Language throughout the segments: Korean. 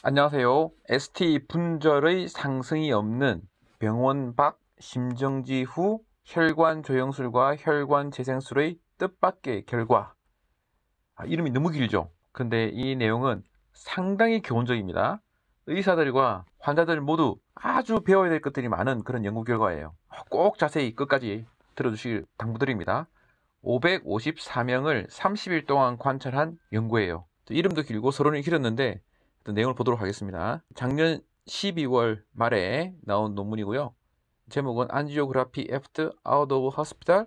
안녕하세요. ST 분절의 상승이 없는 병원 밖 심정지 후 혈관 조영술과 혈관 재생술의 뜻밖의 결과. 이름이 너무 길죠? 근데 이 내용은 상당히 교훈적입니다. 의사들과 환자들 모두 아주 배워야 될 것들이 많은 그런 연구 결과예요. 꼭 자세히 끝까지 들어주시길 당부드립니다. 554명을 30일 동안 관찰한 연구예요. 이름도 길고 서론이 길었는데 내용을 보도록 하겠습니다. 작년 12월 말에 나온 논문이고요. 제목은 Angiography After Out of Hospital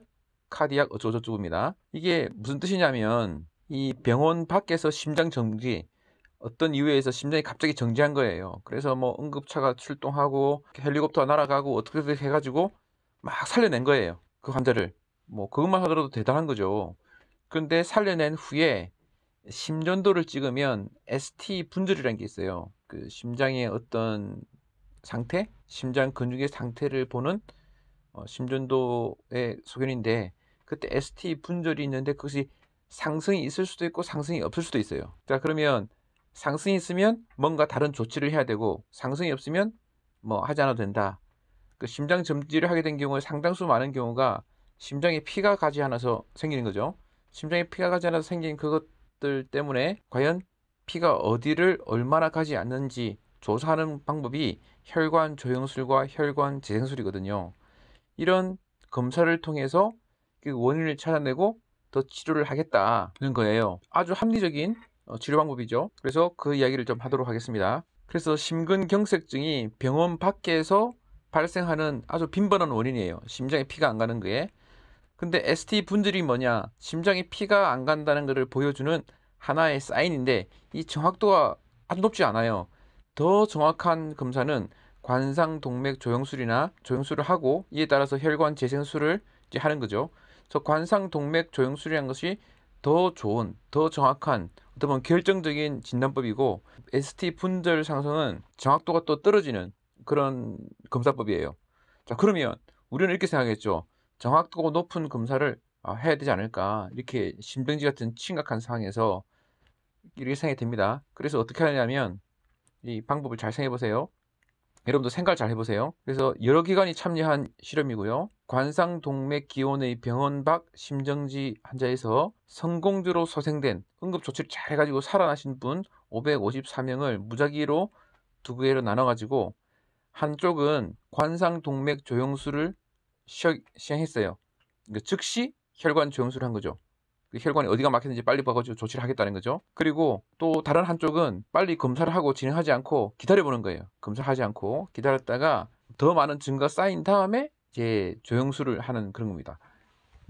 Cardiac 어쩌고저쩌고입니다. 이게 무슨 뜻이냐면 이 병원 밖에서 심장 정지, 어떤 이유에 의해서 심장이 갑자기 정지한 거예요. 그래서 뭐 응급차가 출동하고 헬리콥터가 날아가고 어떻게 해가지고 막 살려낸 거예요. 그 환자를. 뭐 그것만 하더라도 대단한 거죠. 근데 살려낸 후에 심전도를 찍으면 ST 분절이라는 게 있어요. 그 심장의 어떤 상태, 심장 근육의 상태를 보는 심전도의 소견인데, 그때 ST 분절이 있는데 그것이 상승이 있을 수도 있고 상승이 없을 수도 있어요. 자, 그러면 상승이 있으면 뭔가 다른 조치를 해야 되고, 상승이 없으면 뭐 하지 않아도 된다. 그 심장 정지를 하게 된 경우에 상당수 많은 경우가 심장에 피가 가지 않아서 생기는 거죠. 심장에 피가 가지 않아서 생긴 그것들 때문에 과연 피가 어디를 얼마나 가지 않는지 조사하는 방법이 혈관 조영술과 혈관 재생술이거든요. 이런 검사를 통해서 그 원인을 찾아내고 더 치료를 하겠다는 거예요. 아주 합리적인 치료 방법이죠. 그래서 그 이야기를 좀 하도록 하겠습니다. 그래서 심근경색증이 병원 밖에서 발생하는 아주 빈번한 원인이에요. 심장에 피가 안 가는 거에. 근데 ST 분들이 뭐냐? 심장에 피가 안 간다는 것을 보여주는 하나의 사인인데 이 정확도가 아주 높지 않아요. 더 정확한 검사는 관상동맥 조영술이나 조영술을 하고 이에 따라서 혈관 재생술을 이제 하는 거죠. 그래서 관상동맥 조영술이라는 것이 더 좋은, 더 정확한 어떻게 보면 결정적인 진단법이고, ST 분절 상승은 정확도가 또 떨어지는 그런 검사법이에요. 자, 그러면 우리는 이렇게 생각했죠. 정확도가 높은 검사를 해야 되지 않을까. 이렇게 심정지 같은 심각한 상황에서 이렇게 생각이 됩니다. 그래서 어떻게 하냐면 이 방법을 잘 생각해 보세요. 여러분도 생각 잘 해보세요. 그래서 여러 기관이 참여한 실험이고요. 관상동맥 기원의 병원 밖 심정지 환자에서 성공적으로 소생된 응급조치를 잘 해가지고 살아나신 분 554명을 무작위로 두 개로 나눠가지고 한쪽은 관상동맥 조영술을 시행했어요. 그러니까 즉시 혈관 조영술을 한 거죠. 그 혈관이 어디가 막혔는지 빨리 봐가지고 조치를 하겠다는 거죠. 그리고 또 다른 한쪽은 빨리 검사를 하고 진행하지 않고 기다려보는 거예요. 검사하지 않고 기다렸다가 더 많은 증거가 쌓인 다음에 이제 조영술을 하는 그런 겁니다.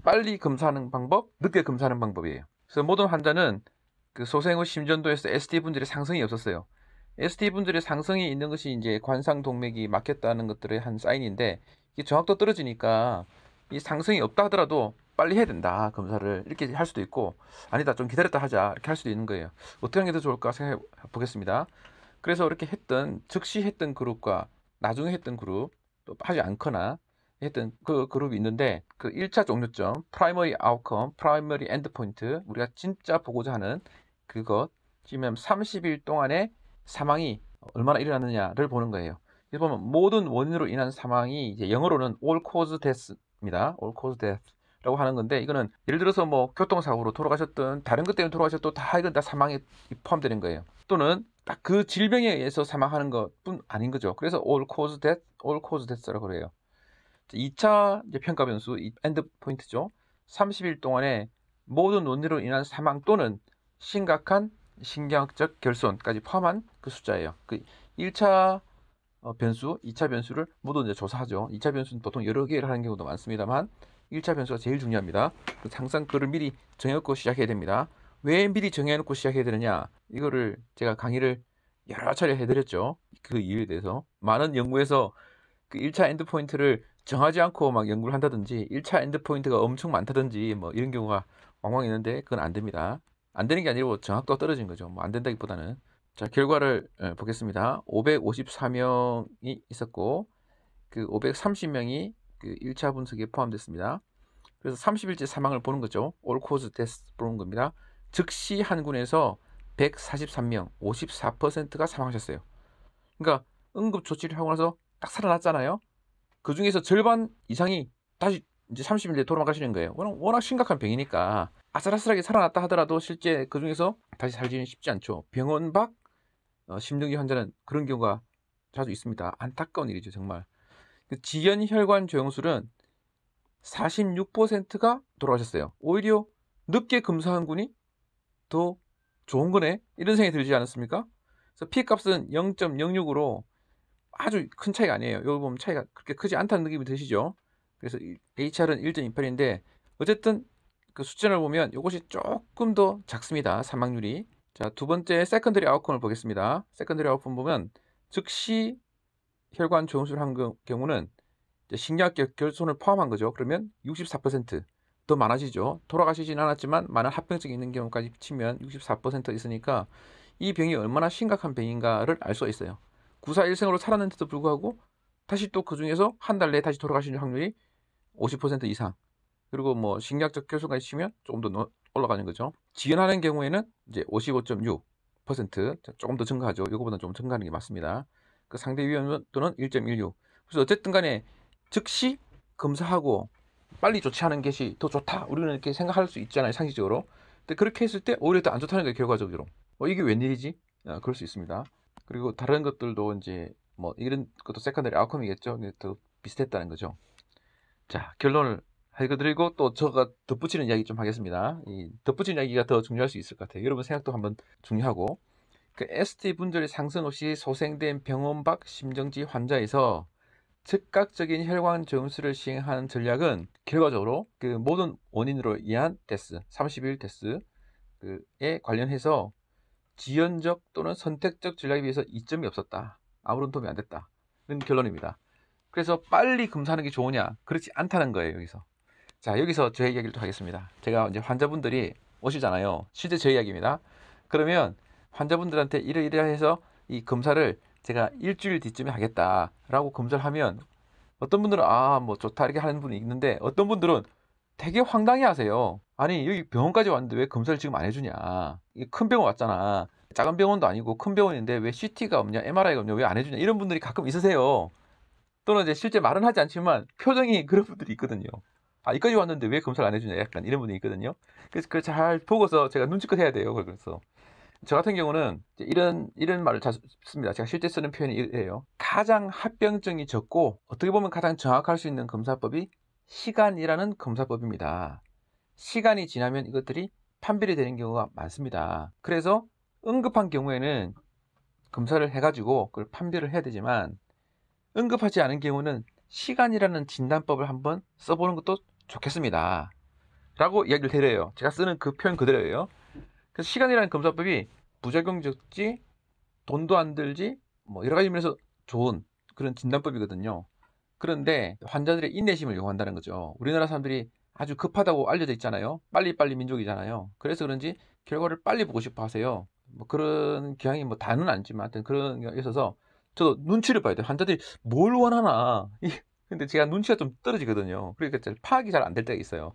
빨리 검사하는 방법, 늦게 검사하는 방법이에요. 그래서 모든 환자는 그 소생 후 심전도에서 ST 분들의 상승이 없었어요. ST 분들의 상승이 있는 것이 이제 관상동맥이 막혔다는 것들의 한 사인인데, 이게 정확도 떨어지니까 이 상승이 없다 하더라도 빨리 해야 된다, 검사를. 이렇게 할 수도 있고, 아니다, 좀 기다렸다 하자, 이렇게 할 수도 있는 거예요. 어떻게 하는 게 더 좋을까 생각해 보겠습니다. 그래서 이렇게 즉시 했던 그룹과 나중에 했던 그룹, 또 하지 않거나 했던 그 그룹이 있는데, 그 1차 종료점, primary outcome, primary endpoint, 우리가 진짜 보고자 하는 그것, 지금 30일 동안에 사망이 얼마나 일어났느냐를 보는 거예요. 그래서 보면 모든 원인으로 인한 사망이 이제 영어로는 all cause death입니다. all cause death라고 하는 건데, 이거는 예를 들어서 뭐 교통사고로 돌아가셨든 다른 것 때문에 돌아가셨든 다 이건 다 사망에 포함되는 거예요. 또는 딱 그 질병에 의해서 사망하는 것뿐 아닌 거죠. 그래서 all cause death, all cause death라고 그래요. 2차 평가 변수, 엔드 포인트죠. 30일 동안에 모든 원인으로 인한 사망 또는 심각한 신경학적 결손까지 포함한 그 숫자예요. 그 1차 변수, 2차 변수를 모두 이제 조사하죠. 2차 변수는 보통 여러 개를 하는 경우도 많습니다만 1차 변수가 제일 중요합니다. 항상 그를 미리 정해놓고 시작해야 됩니다. 왜 미리 정해놓고 시작해야 되느냐? 이거를 제가 강의를 여러 차례 해드렸죠. 그 이유에 대해서 많은 연구에서 그 1차 엔드포인트를 정하지 않고 막 연구를 한다든지 1차 엔드포인트가 엄청 많다든지 뭐 이런 경우가 왕왕 있는데, 그건 안 됩니다. 안 되는 게 아니고 정확도가 떨어진 거죠. 뭐 안 된다기보다는. 자, 결과를 보겠습니다. 554명이 있었고 그 530명이 그 1차 분석에 포함됐습니다. 그래서 30일째 사망을 보는 거죠. 올 코즈 테스트 보는 겁니다. 즉시 한 군에서 143명, 54%가 사망하셨어요. 그러니까 응급조치를 하고 나서 딱 살아났잖아요. 그 중에서 절반 이상이 다시 이제 30일 내에 돌아가시는 거예요. 워낙 심각한 병이니까 아슬아슬하게 살아났다 하더라도 실제 그 중에서 다시 살기는 쉽지 않죠. 병원 밖 심정지 환자는 그런 경우가 자주 있습니다. 안타까운 일이죠, 정말. 지연혈관 조영술은 46%가 돌아가셨어요. 오히려 늦게 검사한 군이 더 좋은 거네? 이런 생각이 들지 않았습니까? 그래서 P값은 0.06으로 아주 큰 차이가 아니에요. 여기 보면 차이가 그렇게 크지 않다는 느낌이 드시죠? 그래서 HR은 1.28인데 어쨌든 그 숫자를 보면 이것이 조금 더 작습니다. 사망률이. 자, 두 번째 세컨더리 아웃컴을 보겠습니다. 세컨더리 아웃컴 보면 즉시 혈관 조영술을 한 경우는 신경학 결손을 포함한 거죠. 그러면 64%더 많아지죠. 돌아가시진 않았지만 많은 합병증이 있는 경우까지 치면 64% 있으니까 이 병이 얼마나 심각한 병인가를 알 수가 있어요. 94일생으로 살았는데도 불구하고 다시 또 그 중에서 한 달 내에 다시 돌아가시는 확률이 50% 이상. 그리고 뭐 신경학적 결손까지 치면 조금 더 올라가는 거죠. 지연하는 경우에는 이제 55.6%, 조금 더 증가하죠. 이거보다 좀 증가하는 게 맞습니다. 그 상대 위험도는 1.16. 그래서 어쨌든 간에 즉시 검사하고 빨리 조치하는 것이 더 좋다. 우리는 이렇게 생각할 수 있잖아요, 상식적으로. 근데 그렇게 했을 때 오히려 더 안 좋다는 거예요, 결과적으로. 이게 웬일이지? 그럴 수 있습니다. 그리고 다른 것들도 이제 뭐 이런 것도 세컨더리 아웃컴이겠죠. 근데 더 비슷했다는 거죠. 자, 결론을 해드리고 또 제가 덧붙이는 이야기 좀 하겠습니다. 이 덧붙이는 이야기가 더 중요할 수 있을 것 같아요. 여러분 생각도 한번 중요하고, 그 ST 분절의 상승 없이 소생된 병원 밖 심정지 환자에서 즉각적인 혈관 조영술을 시행하는 전략은 결과적으로 그 모든 원인으로 이해한 데스, 30일 데스에 관련해서 지연적 또는 선택적 전략에 비해서 이점이 없었다. 아무런 도움이 안 됐다. 이런 결론입니다. 그래서 빨리 검사하는 게 좋으냐? 그렇지 않다는 거예요, 여기서. 자, 여기서 제 이야기를 또 하겠습니다. 제가 이제 환자분들이 오시잖아요. 실제 제 이야기입니다. 그러면 환자분들한테 이러이러해서 이 검사를 제가 일주일 뒤쯤에 하겠다라고 검사를 하면 어떤 분들은 뭐 좋다 이렇게 하는 분이 있는데 어떤 분들은 되게 황당해 하세요. 아니, 여기 병원까지 왔는데 왜 검사를 지금 안 해주냐? 큰 병원 왔잖아. 작은 병원도 아니고 큰 병원인데 왜 CT가 없냐, MRI가 없냐, 왜 안 해주냐, 이런 분들이 가끔 있으세요. 또는 이제 실제 말은 하지 않지만 표정이 그런 분들이 있거든요. 여기까지 왔는데 왜 검사를 안 해주냐, 약간 이런 분들이 있거든요. 그래서 그걸 잘 보고서 제가 눈치껏 해야 돼요. 그래서 저 같은 경우는 이런 말을 자주 씁니다. 제가 실제 쓰는 표현이 이래요. 가장 합병증이 적고 어떻게 보면 가장 정확할 수 있는 검사법이 시간이라는 검사법입니다. 시간이 지나면 이것들이 판별이 되는 경우가 많습니다. 그래서 응급한 경우에는 검사를 해가지고 그걸 판별을 해야 되지만 응급하지 않은 경우는 시간이라는 진단법을 한번 써보는 것도 좋겠습니다. 라고 이야기를 드려요. 제가 쓰는 그 표현 그대로예요. 그래서 시간이라는 검사법이 부작용 적지, 돈도 안 들지, 뭐 여러 가지 면에서 좋은 그런 진단법이거든요. 그런데 환자들의 인내심을 요구한다는 거죠. 우리나라 사람들이 아주 급하다고 알려져 있잖아요. 빨리빨리 민족이잖아요. 그래서 그런지 결과를 빨리 보고 싶어 하세요. 뭐 그런 경향이 뭐 다는 아니지만 하여튼 그런 게 있어서 저도 눈치를 봐야 돼요. 환자들이 뭘 원하나. 근데 제가 눈치가 좀 떨어지거든요. 그러니까 파악이 잘 안 될 때가 있어요.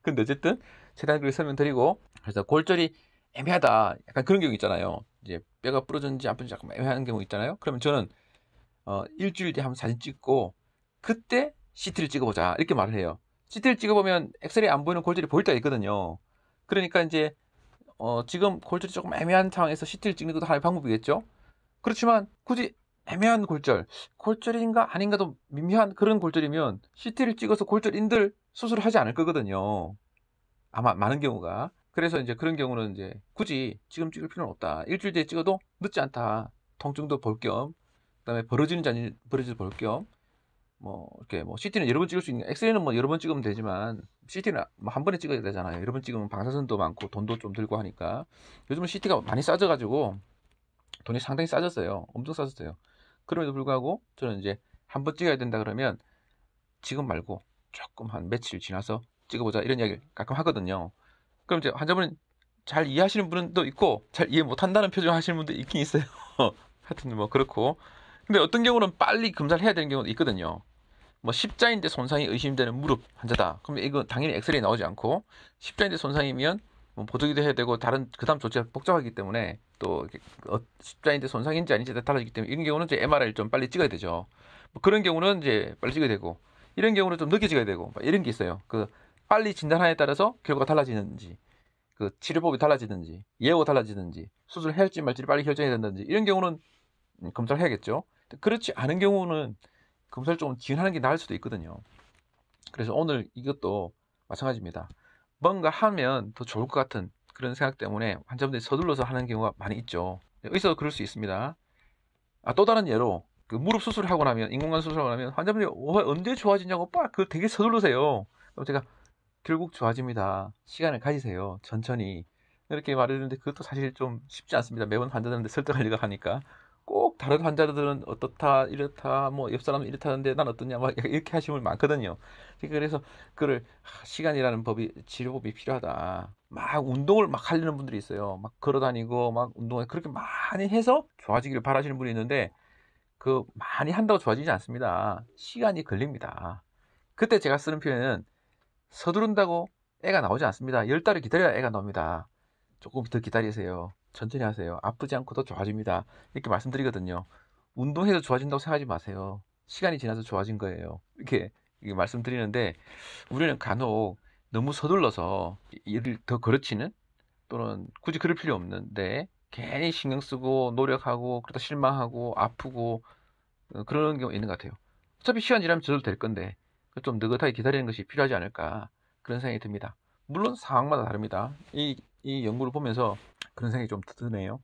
근데 어쨌든 최대한 그렇게 설명드리고, 그래서 골절이 애매하다, 약간 그런 경우 있잖아요. 이제 뼈가 부러졌는지 안 부러졌는지 약간 애매한 경우 있잖아요. 그러면 저는 일주일 뒤에 한번 사진 찍고 그때 CT를 찍어보자 이렇게 말을 해요. CT를 찍어보면 엑스레이 안 보이는 골절이 보일 때가 있거든요. 그러니까 이제 지금 골절이 조금 애매한 상황에서 CT를 찍는 것도 하나의 방법이겠죠. 그렇지만 굳이 애매한 골절인가 아닌가도 미묘한 그런 골절이면 CT를 찍어서 골절인들 수술을 하지 않을 거거든요. 아마 많은 경우가. 그래서 이제 그런 경우는 이제 굳이 지금 찍을 필요는 없다. 일주일 뒤에 찍어도 늦지 않다. 통증도 볼 겸, 그다음에 벌어지는지 안 벌어지는지 볼 겸, 뭐 이렇게 뭐 CT는 여러 번 찍을 수 있는, 엑스레이는 뭐 여러 번 찍으면 되지만 CT는 뭐 한 번에 찍어야 되잖아요. 여러 번 찍으면 방사선도 많고 돈도 좀 들고 하니까 요즘은 CT가 많이 싸져가지고 돈이 상당히 싸졌어요. 엄청 싸졌어요. 그럼에도 불구하고 저는 이제 한 번 찍어야 된다 그러면 지금 말고 조금 한 며칠 지나서 찍어보자 이런 이야기를 가끔 하거든요. 그럼 이제 환자분은 잘 이해하시는 분도 있고 잘 이해 못한다는 표정 하시는 분도 있긴 있어요. 하여튼 뭐 그렇고. 근데 어떤 경우는 빨리 검사를 해야 되는 경우도 있거든요. 뭐 십자인대 손상이 의심되는 무릎 환자다. 그럼 이거 당연히 엑스레이 나오지 않고, 십자인대 손상이면 뭐 보조기도 해야 되고 다른 그다음 조치가 복잡하기 때문에 또 십자인대 손상인지 아닌지 달라지기 때문에 이런 경우는 이제 MRI를 좀 빨리 찍어야 되죠. 뭐 그런 경우는 이제 빨리 찍어야 되고 이런 경우는 좀 늦게 찍어야 되고 이런 게 있어요. 그 빨리 진단하에 따라서 결과가 달라지는지 그 치료법이 달라지든지 예후가 달라지든지 수술을 해야 할지 말지를 빨리 결정해야 된다든지 이런 경우는 검사를 해야겠죠. 그렇지 않은 경우는 검사를 좀 지연하는 게 나을 수도 있거든요. 그래서 오늘 이것도 마찬가지입니다. 뭔가 하면 더 좋을 것 같은 그런 생각 때문에 환자분들이 서둘러서 하는 경우가 많이 있죠. 의사도 그럴 수 있습니다. 또 다른 예로 그 무릎 수술하고 나면 인공관 수술하고 나면 환자분들이 언제 좋아지냐고 그걸 되게 서둘러세요. 그럼 제가 결국 좋아집니다. 시간을 가지세요. 천천히. 이렇게 말했는데 그것도 사실 좀 쉽지 않습니다. 매번 환자들한테 설득하려고 하니까. 꼭 다른 환자들은 어떻다, 이렇다, 뭐 옆 사람은 이렇다는데 난 어떠냐, 막 이렇게 하시는 분 많거든요. 그래서 그걸 시간이라는 치료법이 필요하다. 막 운동을 막 하려는 분들이 있어요. 막 걸어다니고 막 운동을 그렇게 많이 해서 좋아지기를 바라시는 분이 있는데 그 많이 한다고 좋아지지 않습니다. 시간이 걸립니다. 그때 제가 쓰는 표현은 서두른다고 애가 나오지 않습니다. 10달을 기다려야 애가 나옵니다. 조금 더 기다리세요. 천천히 하세요. 아프지 않고 더 좋아집니다. 이렇게 말씀드리거든요. 운동해서 좋아진다고 생각하지 마세요. 시간이 지나서 좋아진 거예요. 이렇게 말씀드리는데 우리는 간혹 너무 서둘러서 일을 더 거르치는 또는 굳이 그럴 필요 없는데 괜히 신경 쓰고 노력하고 그러다 실망하고 아프고 그런 경우 있는 것 같아요. 어차피 시간 지나면 저절로 될 건데 좀 느긋하게 기다리는 것이 필요하지 않을까 그런 생각이 듭니다. 물론 상황마다 다릅니다. 이 연구를 보면서 그런 생각이 좀 드네요.